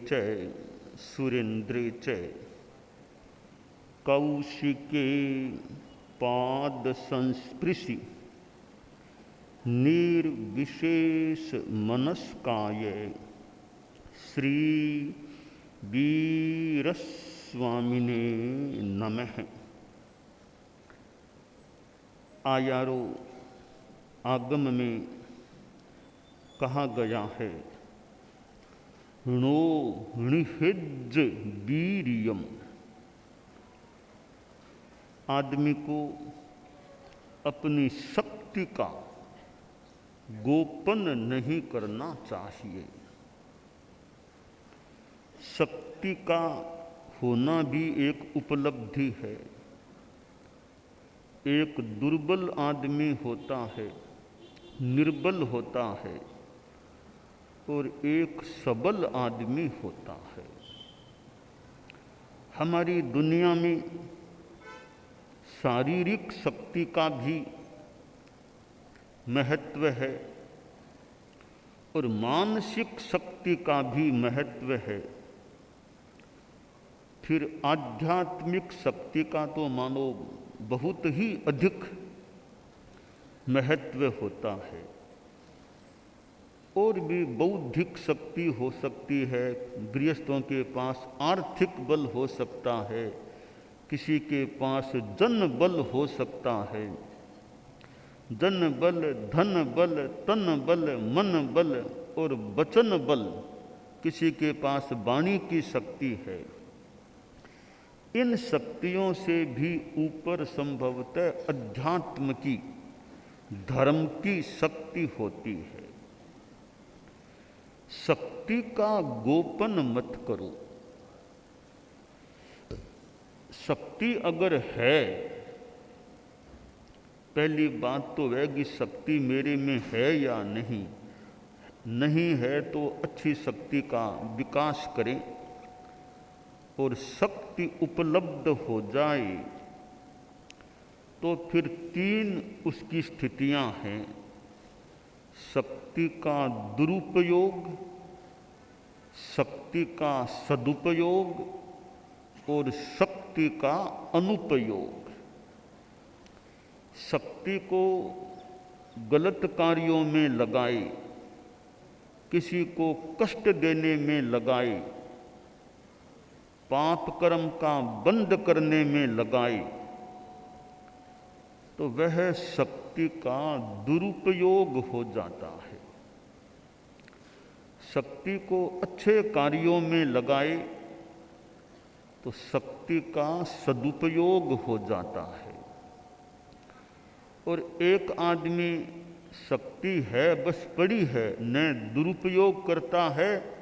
च सुरेन्द्रे च कौशिके पाद संस्पृशि निर्विशेष मनस्काय श्री वीरस्वामिने नमः। आयारो आगम में कहा गया है, णो णिहिज्ज वीर्यम। आदमी को अपनी शक्ति का गोपन नहीं करना चाहिए। शक्ति का होना भी एक उपलब्धि है। एक दुर्बल आदमी होता है, निर्बल होता है, और एक सबल आदमी होता है। हमारी दुनिया में शारीरिक शक्ति का भी महत्व है और मानसिक शक्ति का भी महत्व है। फिर आध्यात्मिक शक्ति का तो मानो बहुत ही अधिक महत्व होता है। और भी बौद्धिक शक्ति हो सकती है। गृहस्थों के पास आर्थिक बल हो सकता है, किसी के पास जन बल हो सकता है। जन बल, धन बल, तन बल, मन बल और वचन बल, किसी के पास वाणी की शक्ति है। इन शक्तियों से भी ऊपर संभवतः अध्यात्म की, धर्म की शक्ति होती है। शक्ति का गोपन मत करो। शक्ति अगर है, पहली बात तो है कि शक्ति मेरे में है या नहीं। नहीं है तो अच्छी शक्ति का विकास करें, और शक्ति उपलब्ध हो जाए तो फिर तीन उसकी स्थितियां हैं। शक्ति का दुरुपयोग, शक्ति का सदुपयोग और शक्ति का अनुपयोग। शक्ति को गलत कार्यों में लगाए, किसी को कष्ट देने में लगाए, पाप कर्म का बंद करने में लगाए, तो वह शक्ति का दुरुपयोग हो जाता है। शक्ति को अच्छे कार्यों में लगाए तो शक्ति का सदुपयोग हो जाता है। और एक आदमी शक्ति है, बस पड़ी है, न दुरुपयोग करता है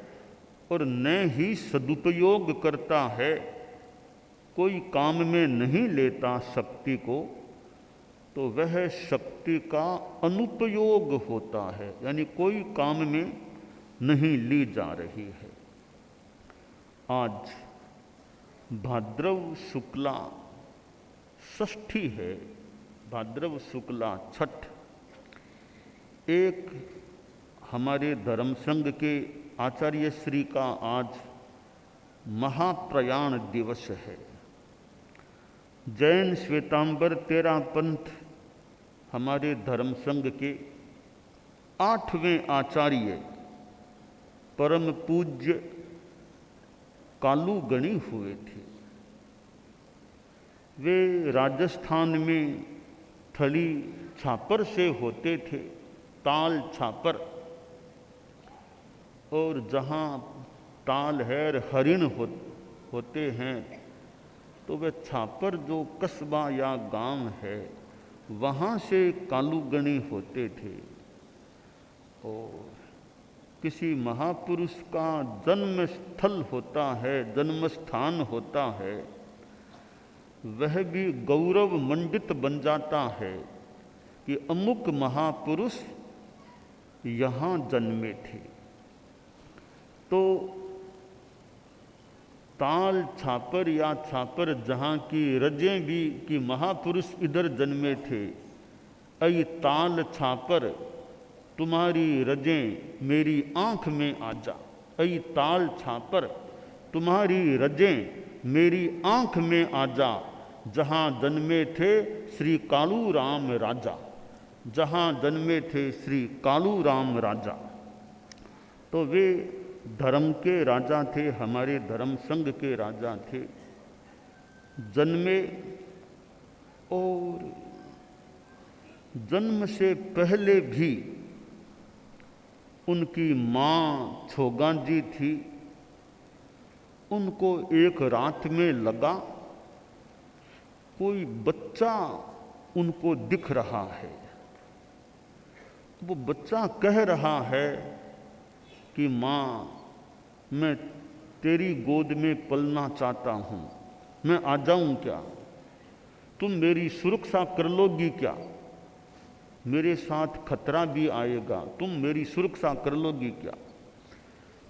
और न ही सदुपयोग करता है, कोई काम में नहीं लेता शक्ति को, तो वह शक्ति का अनुपयोग होता है, यानी कोई काम में नहीं ली जा रही है। आज भाद्रव शुक्ला षष्ठी है, भाद्रव शुक्ला छठ। एक हमारे धर्म संघ के आचार्य श्री का आज महाप्रयाण दिवस है। जैन श्वेतांबर तेरा पंथ हमारे धर्म संघ के 8वें आचार्य परम पूज्य कालूगणी हुए थे। वे राजस्थान में थली छापर से होते थे, ताल छापर। और जहाँ ताल है हरिण होते हैं, तो वह छापर जो कस्बा या गांव है, वहाँ से कालूगणी होते थे। और किसी महापुरुष का जन्म स्थल होता है, जन्म स्थान होता है, वह भी गौरव मंडित बन जाता है कि अमुक महापुरुष यहाँ जन्मे थे। तो ताल छापर या छापर जहाँ की रजें भी कि महापुरुष इधर जन्मे थे, ऐ ताल छापर तुम्हारी रजें मेरी आँख में आ जा। ऐ ताल छापर तुम्हारी रजें मेरी आंख में आ जा, जहाँ जन्मे थे श्री कालू राम राजा, जहाँ जन्मे थे श्री कालू राम राजा। तो वे धर्म के राजा थे, हमारे धर्म संघ के राजा थे। जन्मे और जन्म से पहले भी उनकी माँ छोगां जी थी। उनको एक रात में लगा कोई बच्चा उनको दिख रहा है। वो बच्चा कह रहा है कि माँ, मैं तेरी गोद में पलना चाहता हूँ, मैं आ जाऊँ क्या? तुम मेरी सुरक्षा कर लोगी क्या? मेरे साथ खतरा भी आएगा, तुम मेरी सुरक्षा कर लोगी क्या?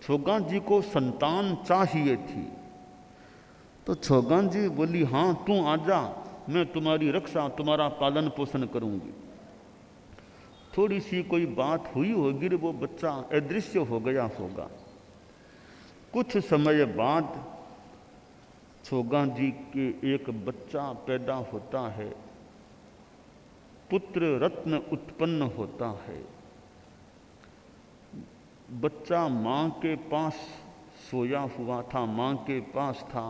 छोगां जी को संतान चाहिए थी। तो छोगां जी बोली, हाँ तू आ जा, मैं तुम्हारी रक्षा, तुम्हारा पालन पोषण करूंगी। थोड़ी सी कोई बात हुई होगी, वो बच्चा अदृश्य हो गया होगा। कुछ समय बाद छोगां जी के एक बच्चा पैदा होता है, पुत्र रत्न उत्पन्न होता है। बच्चा माँ के पास सोया हुआ था, माँ के पास था।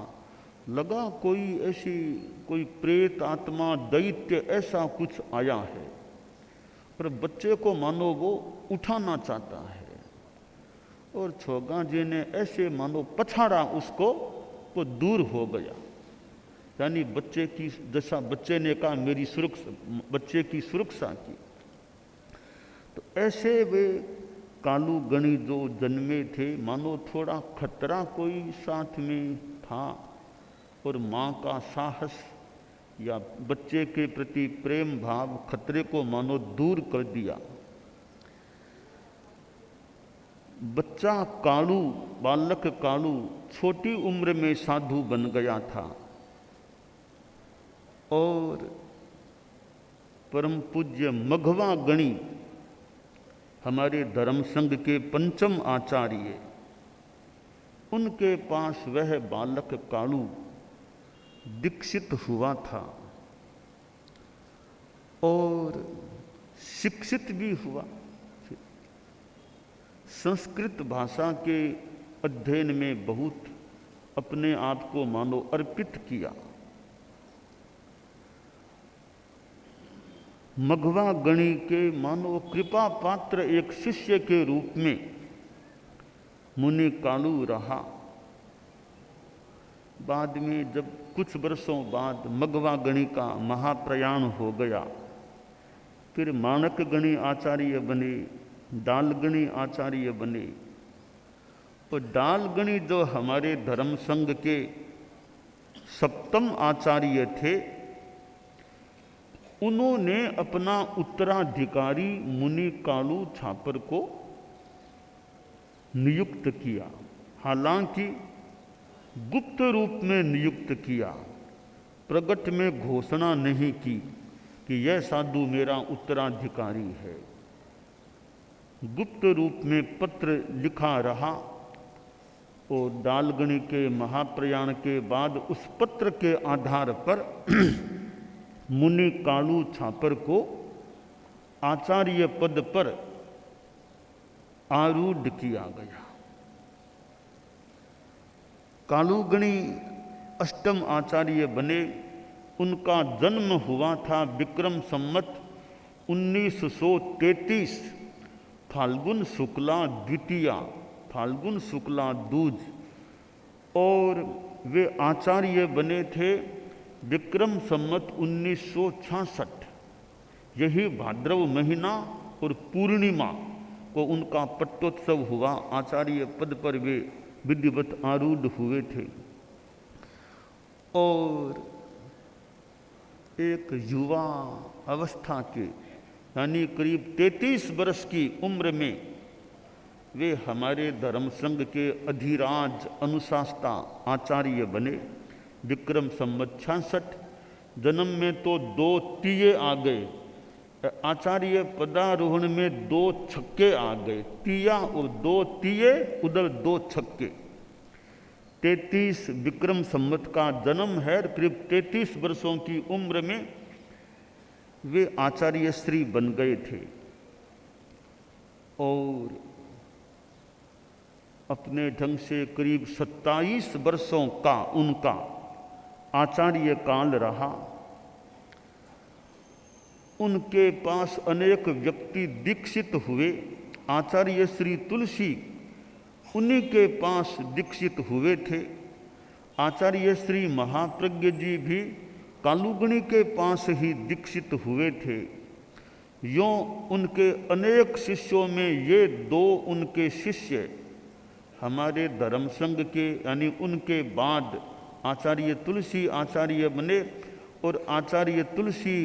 लगा कोई प्रेत आत्मा, दैत्य ऐसा कुछ आया है, पर बच्चे को मानो वो उठाना चाहता है। और छोगां जी ने ऐसे मानो पछाड़ा उसको, वो दूर हो गया। यानी बच्चे की दशा, बच्चे ने कहा मेरी सुरक्षा, बच्चे की सुरक्षा की। तो ऐसे वे कालू गणी जो जन्मे थे, मानो थोड़ा खतरा कोई साथ में था, और माँ का साहस या बच्चे के प्रति प्रेम भाव खतरे को मानो दूर कर दिया। बच्चा कालू, बालक कालू छोटी उम्र में साधु बन गया था और परम पूज्य मघवा गणी, हमारे धर्म संघ के पंचम आचार्य, उनके पास वह बालक कालू दीक्षित हुआ था और शिक्षित भी हुआ। संस्कृत भाषा के अध्ययन में बहुत अपने आप को मानो अर्पित किया। मघवा गणी के मानो कृपा पात्र एक शिष्य के रूप में मुनि कालू रहा। बाद में जब कुछ वर्षों बाद मघवा गणी का महाप्रयाण हो गया, फिर माणक गणी आचार्य बने, डालगणी आचार्य बने। और डालगणी जो हमारे धर्म संघ के सप्तम आचार्य थे, उन्होंने अपना उत्तराधिकारी मुनि कालू छापर को नियुक्त किया। हालांकि गुप्त रूप में नियुक्त किया, प्रगट में घोषणा नहीं की कि यह साधु मेरा उत्तराधिकारी है। गुप्त रूप में पत्र लिखा रहा और डालगणी के महाप्रयाण के बाद उस पत्र के आधार पर मुनि कालू छापर को आचार्य पद पर आरूढ़ किया गया। कालूगणी अष्टम आचार्य बने। उनका जन्म हुआ था विक्रम संवत 1933 फाल्गुन शुक्ला द्वितीया, फाल्गुन शुक्ला दूज, और वे आचार्य बने थे विक्रम संवत 1966। यही भाद्रव महीना और पूर्णिमा को उनका पट्टोत्सव हुआ। आचार्य पद पर वे विधिवत आरूढ़ हुए थे। और एक युवा अवस्था के यानी करीब 33 वर्ष की उम्र में वे हमारे धर्म संघ के अधिराज अनुशास्ता आचार्य बने। विक्रम संवत 66। जन्म में तो 2 तीये आ गए, आचार्य पदारोहण में 2 छक्के आ गए, तिया और 2 तिये, उधर 2 छक्के। 33 विक्रम संवत का जन्म है, करीब 33 वर्षों की उम्र में वे आचार्य श्री बन गए थे और अपने ढंग से करीब 27 वर्षों का उनका आचार्य काल रहा। उनके पास अनेक व्यक्ति दीक्षित हुए। आचार्य श्री तुलसी उन्हीं के पास दीक्षित हुए थे। आचार्य श्री महाप्रज्ञ जी भी कालुगणी के पास ही दीक्षित हुए थे। यों उनके अनेक शिष्यों में ये 2 उनके शिष्य हमारे धर्म संघ के, यानी उनके बाद आचार्य तुलसी आचार्य बने और आचार्य तुलसी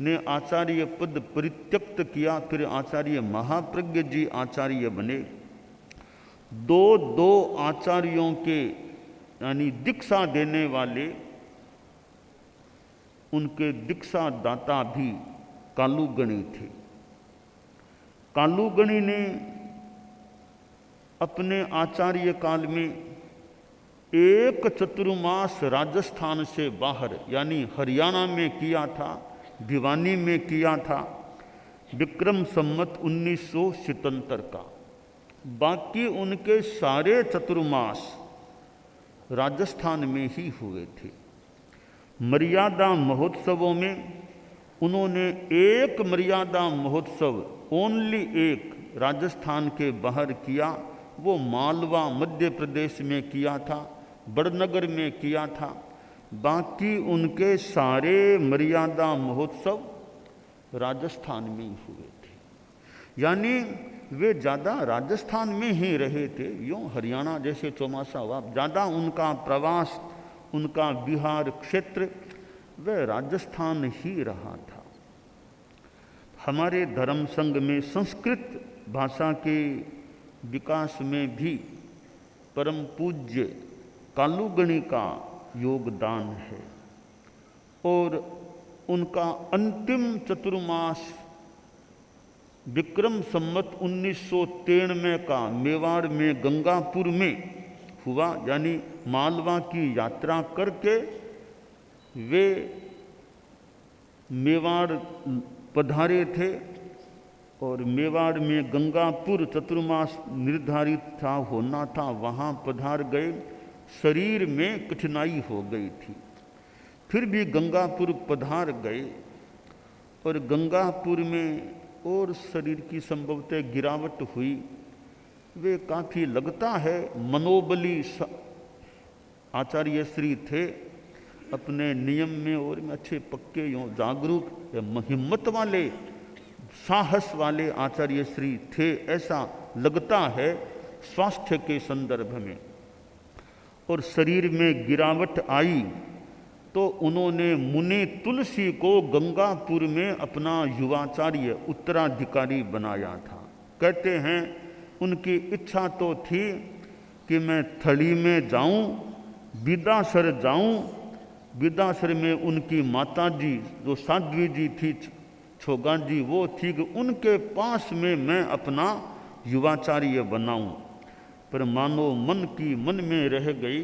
ने आचार्य पद परित्यक्त किया, फिर आचार्य महाप्रज्ञ जी आचार्य बने। 2 आचार्यों के यानी दीक्षा देने वाले उनके दीक्षा दाता भी कालुगणी थे। कालुगणी ने अपने आचार्य काल में 1 चतुर्मास राजस्थान से बाहर यानी हरियाणा में किया था, भिवानी में किया था, विक्रम संवत 1977 का। बाकी उनके सारे चतुर्मास राजस्थान में ही हुए थे। मर्यादा महोत्सवों में उन्होंने 1 मर्यादा महोत्सव, ओनली 1 राजस्थान के बाहर किया। वो मालवा मध्य प्रदेश में किया था, बड़नगर में किया था। बाकी उनके सारे मर्यादा महोत्सव राजस्थान में ही हुए थे। यानी वे ज़्यादा राजस्थान में ही रहे थे। यूँ हरियाणा जैसे चौमासा हुआ, ज़्यादा उनका प्रवास, उनका बिहार क्षेत्र वह राजस्थान ही रहा था। हमारे धर्म संघ में संस्कृत भाषा के विकास में भी परम पूज्य कालुगणी का योगदान है और उनका अंतिम चतुर्मास विक्रम संवत 1993 का मेवाड़ में गंगापुर में हुआ। यानी मालवा की यात्रा करके वे मेवाड़ पधारे थे और मेवाड़ में गंगापुर चतुर्मास निर्धारित था, होना था, वहाँ पधार गए। शरीर में कठिनाई हो गई थी, फिर भी गंगापुर पधार गए और गंगापुर में और शरीर की संभवतः गिरावट हुई। वे काफ़ी लगता है मनोबली आचार्य श्री थे, अपने नियम में और में अच्छे पक्के यूँ जागरूक हिम्मत वाले साहस वाले आचार्य श्री थे, ऐसा लगता है स्वास्थ्य के संदर्भ में। और शरीर में गिरावट आई तो उन्होंने मुनि तुलसी को गंगापुर में अपना युवाचार्य उत्तराधिकारी बनाया था। कहते हैं उनकी इच्छा तो थी कि मैं थली में जाऊं, विदासर जाऊं। विदासर में उनकी माता जी जो साध्वी जी थी, छोगा जी, वो थी कि उनके पास में मैं अपना युवाचार्य बनाऊं। पर मानो मन की मन में रह गई,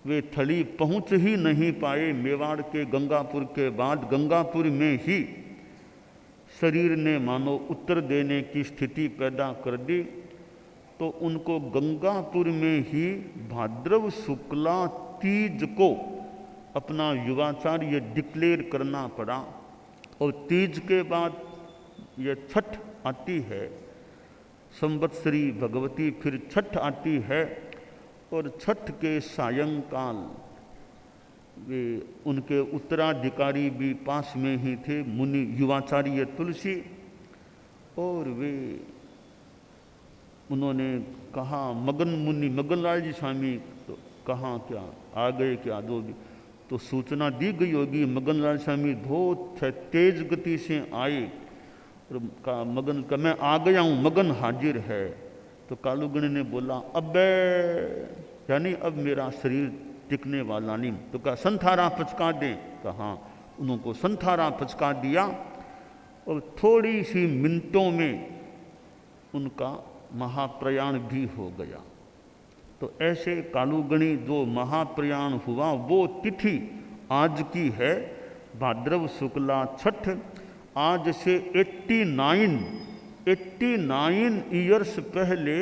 वे थली पहुंच ही नहीं पाए। मेवाड़ के गंगापुर के बाद गंगापुर में ही शरीर ने मानो उत्तर देने की स्थिति पैदा कर दी, तो उनको गंगापुर में ही भाद्रव शुक्ला तीज को अपना युवाचार्य डिक्लेयर करना पड़ा। और तीज के बाद ये छठ आती है, संवत्सरी भगवती, फिर छठ आती है। और छठ के सायंकाल वे उनके उत्तराधिकारी भी पास में ही थे, मुनि युवाचार्य तुलसी। और वे उन्होंने कहा, मगन मुनि मगनलाल जी स्वामी तो कहाँ क्या आ गए क्या, जो भी तो सूचना दी गई होगी। मगनलाल स्वामी बहुत तेज गति से आए और कहा मगन का मैं आ गया हूँ, मगन हाजिर है। तो कालुगणी ने बोला अब यानी अब मेरा शरीर टिकने वाला नहीं। तो कहा संथारा पचका दें, कहा उनको संथारा पचका दिया और थोड़ी सी मिनटों में उनका महाप्रयाण भी हो गया। तो ऐसे कालूगणी जो महाप्रयाण हुआ वो तिथि आज की है भाद्रव शुक्ला छठ। आज से 89 ईयर्स पहले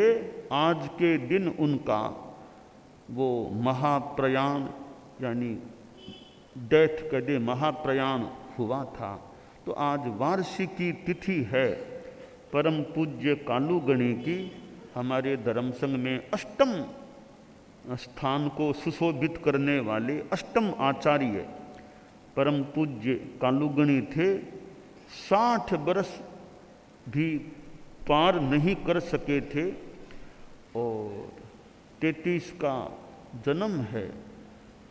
आज के दिन उनका वो महाप्रयाण यानी डेथ के दिन महाप्रयाण हुआ था। तो आज वार्षिकी तिथि है परम पूज्य कालूगणी की। हमारे धर्म संघ में अष्टम स्थान को सुशोभित करने वाले अष्टम आचार्य परम पूज्य कालूगणी थे। 60 वर्ष भी पार नहीं कर सके थे और 33 का जन्म है।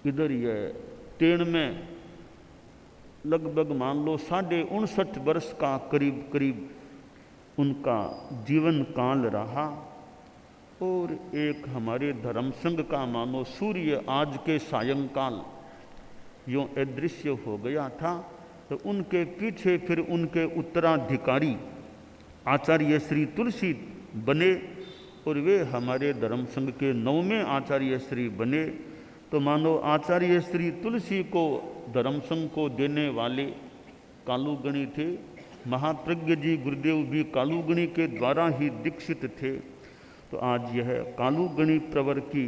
इधर यह 93 में लगभग मान लो 59.5 वर्ष का करीब करीब उनका जीवन काल रहा। और एक हमारे धर्म संघ का मानो सूर्य आज के सायंकाल यूँ अदृश्य हो गया था। तो उनके पीछे फिर उनके उत्तराधिकारी आचार्य श्री तुलसी बने और वे हमारे धर्म संघ के 9वें आचार्य श्री बने। तो मानो आचार्य श्री तुलसी को धर्म संघ को देने वाले कालूगणी थे। महाप्रज्ञ जी गुरुदेव भी कालूगणी के द्वारा ही दीक्षित थे। तो आज यह कालूगणी प्रवर की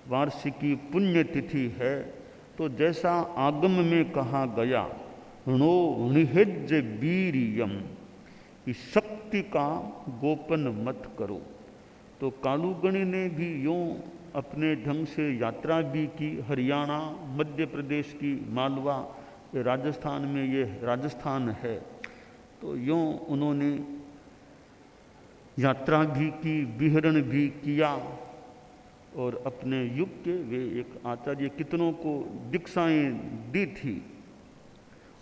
वार्षिकी पुण्यतिथि है। तो जैसा आगम में कहा गया णो निहज वीरियम, इस शक्ति का गोपन मत करो। तो कालूगणी ने भी यूँ अपने ढंग से यात्रा भी की। हरियाणा, मध्य प्रदेश की मालवा, ये राजस्थान में ये राजस्थान है। तो यूँ उन्होंने यात्रा भी की, विहरण भी किया और अपने युग के वे एक आचार्य कितनों को दीक्षाएं दी थी।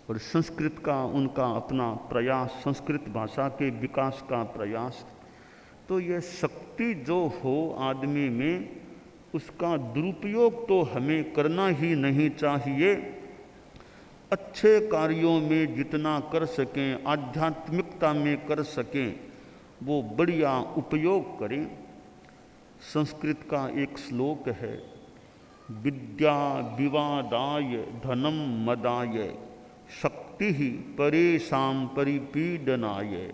और संस्कृत का उनका अपना प्रयास, संस्कृत भाषा के विकास का प्रयास। तो यह शक्ति जो हो आदमी में उसका दुरुपयोग तो हमें करना ही नहीं चाहिए। अच्छे कार्यों में जितना कर सकें, आध्यात्मिकता में कर सकें, वो बढ़िया उपयोग करें। संस्कृत का एक श्लोक है, विद्या विवादाय धनम मदाय शक्ति ही परेशान परिपीडनाय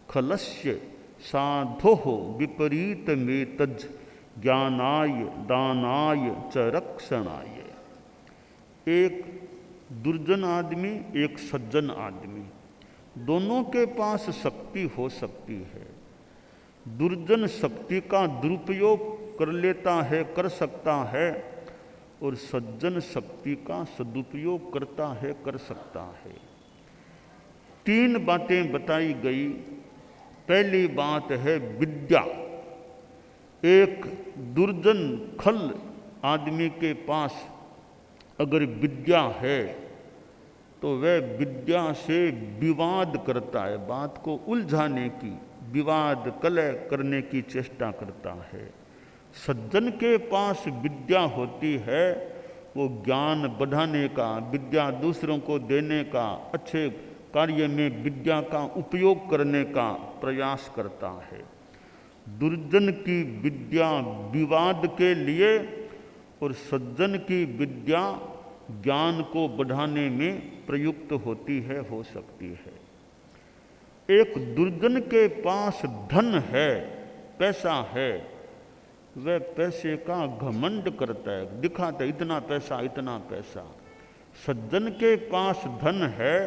खलस्य साधो विपरीत में तज ज्ञानाय दानाय च रक्षणाय। एक दुर्जन आदमी, एक सज्जन आदमी, दोनों के पास शक्ति हो सकती है। दुर्जन शक्ति का दुरुपयोग कर लेता है, कर सकता है, और सज्जन शक्ति का सदुपयोग करता है, कर सकता है। 3 बातें बताई गई। पहली बात है विद्या। एक दुर्जन खल आदमी के पास अगर विद्या है तो वह विद्या से विवाद करता है, बात को उलझाने की, विवाद कलह करने की चेष्टा करता है। सज्जन के पास विद्या होती है, वो ज्ञान बढ़ाने का, विद्या दूसरों को देने का, अच्छे कार्य में विद्या का उपयोग करने का प्रयास करता है। दुर्जन की विद्या विवाद के लिए और सज्जन की विद्या ज्ञान को बढ़ाने में प्रयुक्त होती है, हो सकती है। एक दुर्जन के पास धन है, पैसा है, वह पैसे का घमंड करता है, दिखाता है इतना पैसा, इतना पैसा। सज्जन के पास धन है,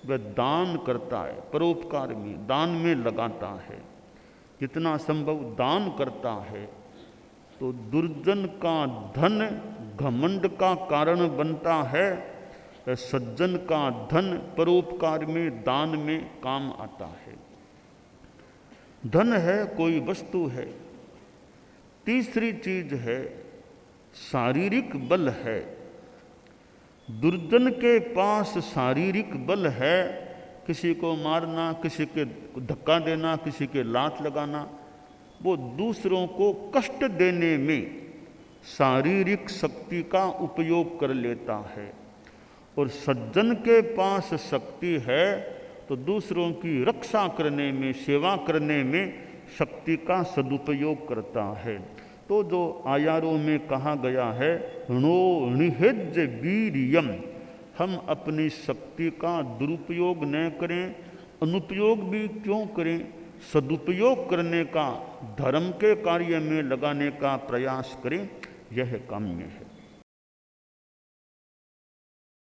वह दान करता है, परोपकार में, दान में लगाता है, जितना संभव दान करता है। तो दुर्जन का धन घमंड का कारण बनता है, सज्जन का धन परोपकार में, दान में काम आता है। धन है, कोई वस्तु है। तीसरी चीज है शारीरिक बल है। दुर्जन के पास शारीरिक बल है, किसी को मारना, किसी के धक्का देना, किसी के लात लगाना, वो दूसरों को कष्ट देने में शारीरिक शक्ति का उपयोग कर लेता है। और सज्जन के पास शक्ति है तो दूसरों की रक्षा करने में, सेवा करने में शक्ति का सदुपयोग करता है। तो जो आयारों में कहा गया है णो निहिज वीर्यम, हम अपनी शक्ति का दुरुपयोग न करें, अनुपयोग भी क्यों करें, सदुपयोग करने का, धर्म के कार्य में लगाने का प्रयास करें, यह काम्य है।